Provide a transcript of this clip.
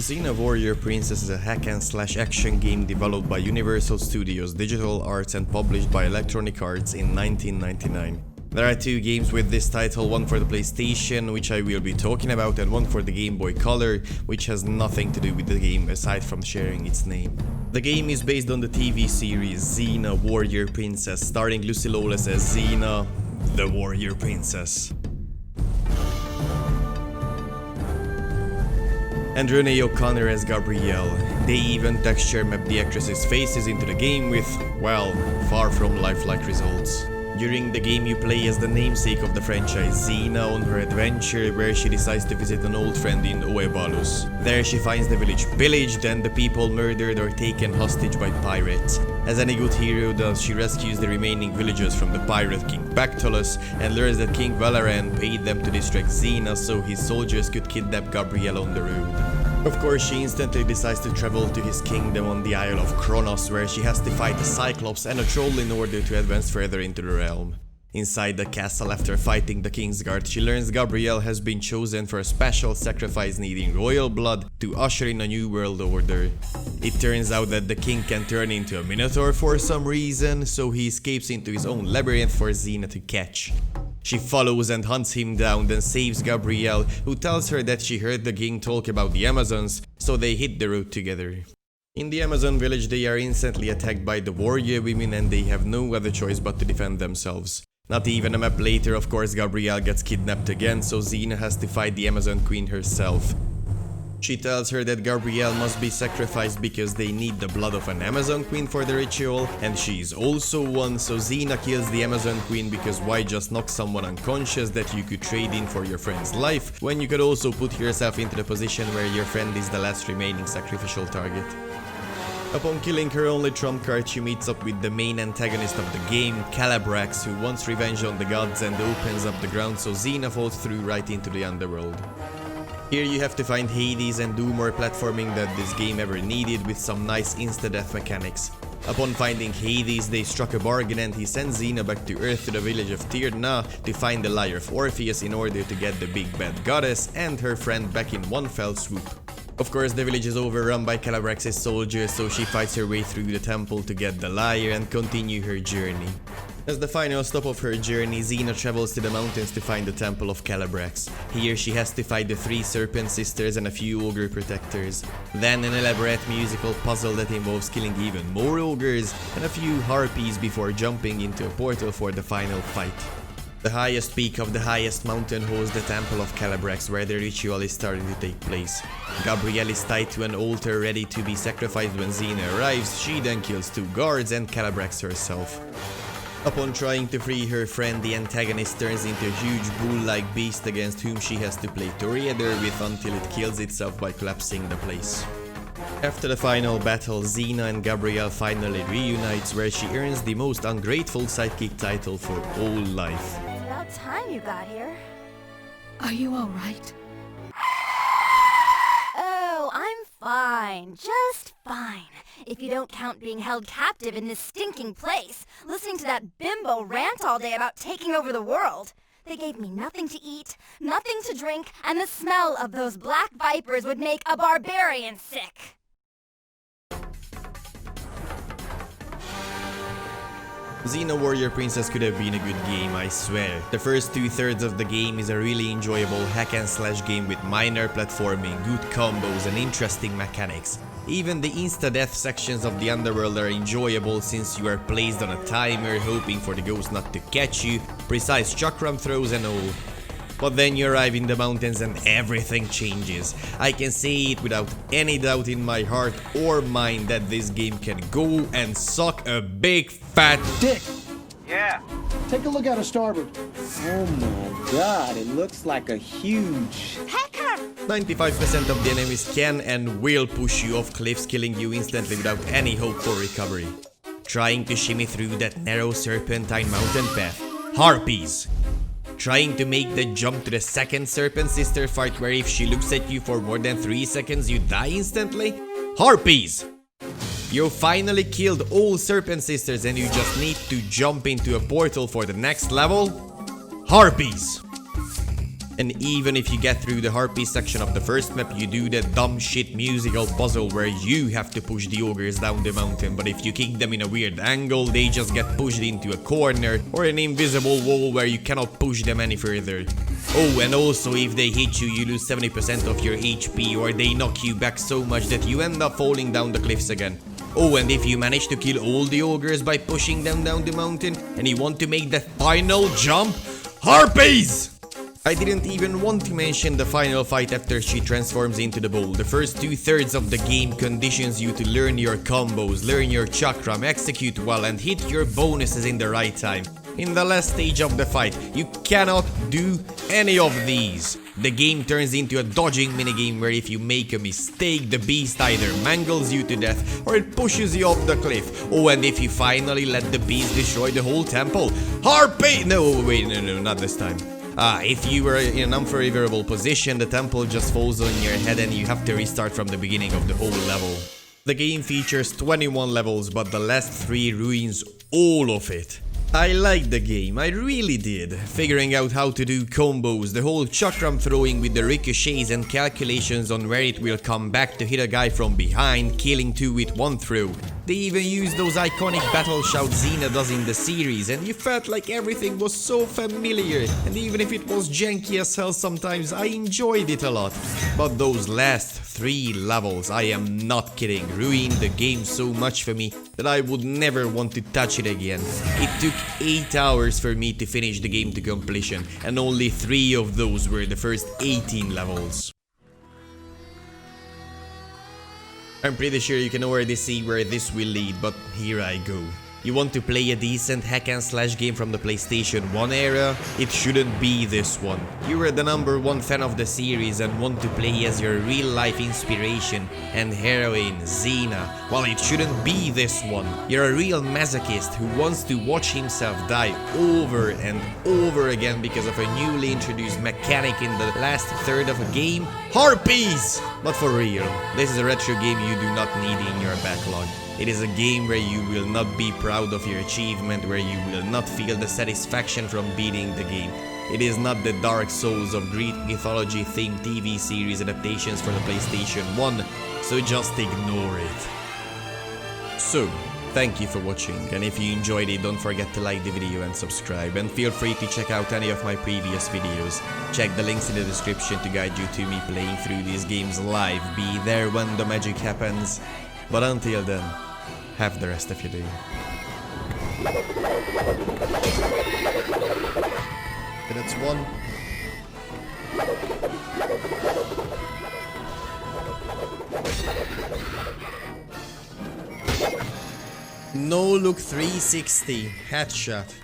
Xena Warrior Princess is a hack-and-slash action game developed by Universal Studios Digital Arts and published by Electronic Arts in 1999. There are two games with this title, one for the PlayStation, which I will be talking about, and one for the Game Boy Color, which has nothing to do with the game aside from sharing its name. The game is based on the TV series Xena Warrior Princess, starring Lucy Lawless as Xena, the Warrior Princess. And Renee O'Connor as Gabrielle. They even texture map the actresses' faces into the game with, well, far from lifelike results. During the game you play as the namesake of the franchise, Xena, on her adventure where she decides to visit an old friend in Oebalus. There she finds the village pillaged and the people murdered or taken hostage by pirates. As any good hero does, she rescues the remaining villagers from the pirate king Pactolus and learns that King Valoran paid them to distract Xena so his soldiers could kidnap Gabrielle on the road. Of course, she instantly decides to travel to his kingdom on the Isle of Kronos, where she has to fight a Cyclops and a troll in order to advance further into the realm. Inside the castle, after fighting the Kingsguard, she learns Gabrielle has been chosen for a special sacrifice needing royal blood to usher in a new world order. It turns out that the king can turn into a minotaur for some reason, so he escapes into his own labyrinth for Xena to catch. She follows and hunts him down, then saves Gabrielle, who tells her that she heard the king talk about the Amazons, so they hit the road together. In the Amazon village they are instantly attacked by the warrior women and they have no other choice but to defend themselves. Not even a map later, of course, Gabrielle gets kidnapped again, so Xena has to fight the Amazon queen herself. She tells her that Gabrielle must be sacrificed because they need the blood of an Amazon queen for the ritual, and she's also one, so Xena kills the Amazon queen because why just knock someone unconscious that you could trade in for your friend's life, when you could also put yourself into the position where your friend is the last remaining sacrificial target. Upon killing her only trump card, she meets up with the main antagonist of the game, Calabrax, who wants revenge on the gods and opens up the ground so Xena falls through right into the underworld. Here you have to find Hades and do more platforming that this game ever needed with some nice insta-death mechanics. Upon finding Hades, they struck a bargain and he sends Xena back to Earth to the village of Tyrna to find the lyre of Orpheus in order to get the big bad goddess and her friend back in one fell swoop. Of course, the village is overrun by Calabrax's soldiers, so she fights her way through the temple to get the lyre and continue her journey. As the final stop of her journey, Xena travels to the mountains to find the temple of Calabrax. Here she has to fight the 3 serpent sisters and a few ogre protectors. Then an elaborate musical puzzle that involves killing even more ogres and a few harpies before jumping into a portal for the final fight. The highest peak of the highest mountain hosts the temple of Calabrax, where the ritual is starting to take place. Gabrielle is tied to an altar ready to be sacrificed when Xena arrives. She then kills 2 guards and Calabrax herself. Upon trying to free her friend, the antagonist turns into a huge bull-like beast against whom she has to play toreador with until it kills itself by collapsing the place. After the final battle, Xena and Gabrielle finally reunites, where she earns the most ungrateful sidekick title for all life. It's about time you got here. Are you alright? Oh, I'm fine. Just fine. If you don't count being held captive in this stinking place, listening to that bimbo rant all day about taking over the world. They gave me nothing to eat, nothing to drink, and the smell of those black vipers would make a barbarian sick. Xena Warrior Princess could have been a good game, I swear. The first 2/3 of the game is a really enjoyable hack-and-slash game with minor platforming, good combos and interesting mechanics. Even the insta-death sections of the underworld are enjoyable since you are placed on a timer hoping for the ghost not to catch you, precise chakram throws and all. But then you arrive in the mountains and everything changes. I can say it without any doubt in my heart or mind that this game can go and suck a big fat Dick, Yeah. take a look out of starboard. Oh my god, it looks like a huge... 95% of the enemies can and will push you off cliffs, killing you instantly without any hope for recovery. Trying to shimmy through that narrow serpentine mountain path. Harpies. Trying to make the jump to the second serpent sister fight where if she looks at you for more than 3 seconds you die instantly. Harpies. You finally killed all serpent sisters and you just need to jump into a portal for the next level. Harpies. And even if you get through the harpy section of the first map, you do that dumb shit musical puzzle where you have to push the ogres down the mountain, but if you kick them in a weird angle, they just get pushed into a corner or an invisible wall where you cannot push them any further. Oh, and also if they hit you, you lose 70% of your HP, or they knock you back so much that you end up falling down the cliffs again. Oh, and if you manage to kill all the ogres by pushing them down the mountain, and you want to make the final jump, harpies! I didn't even want to mention the final fight after she transforms into the bull. The first 2/3 of the game conditions you to learn your combos, learn your chakram, execute well, and hit your bonuses in the right time. In the last stage of the fight, you cannot do any of these. The game turns into a dodging minigame where if you make a mistake, the beast either mangles you to death or it pushes you off the cliff. Oh, and if you finally let the beast destroy the whole temple, harpy! No, wait, no, not this time. If you were in an unfavorable position, the temple just falls on your head and you have to restart from the beginning of the whole level. The game features 21 levels, but the last 3 ruins all of it. I liked the game, I really did. Figuring out how to do combos, the whole chakram throwing with the ricochets and calculations on where it will come back to hit a guy from behind, killing 2 with 1 throw. They even used those iconic battle shouts Xena does in the series, and you felt like everything was so familiar. And even if it was janky as hell sometimes, I enjoyed it a lot. But those last 3 levels, I am not kidding, ruined the game so much for me that I would never want to touch it again. It took 8 hours for me to finish the game to completion, and only 3 of those were the first 18 levels. I'm pretty sure you can already see where this will lead, but here I go. You want to play a decent hack and slash game from the PlayStation 1 era? It shouldn't be this one. You were the #1 fan of the series and want to play as your real life inspiration and heroine, Xena. Well, it shouldn't be this one. You're a real masochist who wants to watch himself die over and over again because of a newly introduced mechanic in the last third of a game. Harpies! But for real, this is a retro game you do not need in your backlog. It is a game where you will not be proud of your achievement, where you will not feel the satisfaction from beating the game. It is not the Dark Souls of Greek mythology themed TV series adaptations for the PlayStation 1, so just ignore it. So, thank you for watching, and if you enjoyed it, don't forget to like the video and subscribe, and feel free to check out any of my previous videos. Check the links in the description to guide you to me playing through these games live. Be there when the magic happens. But until then, have the rest of your day. Okay, that's 1. No look 360 headshot.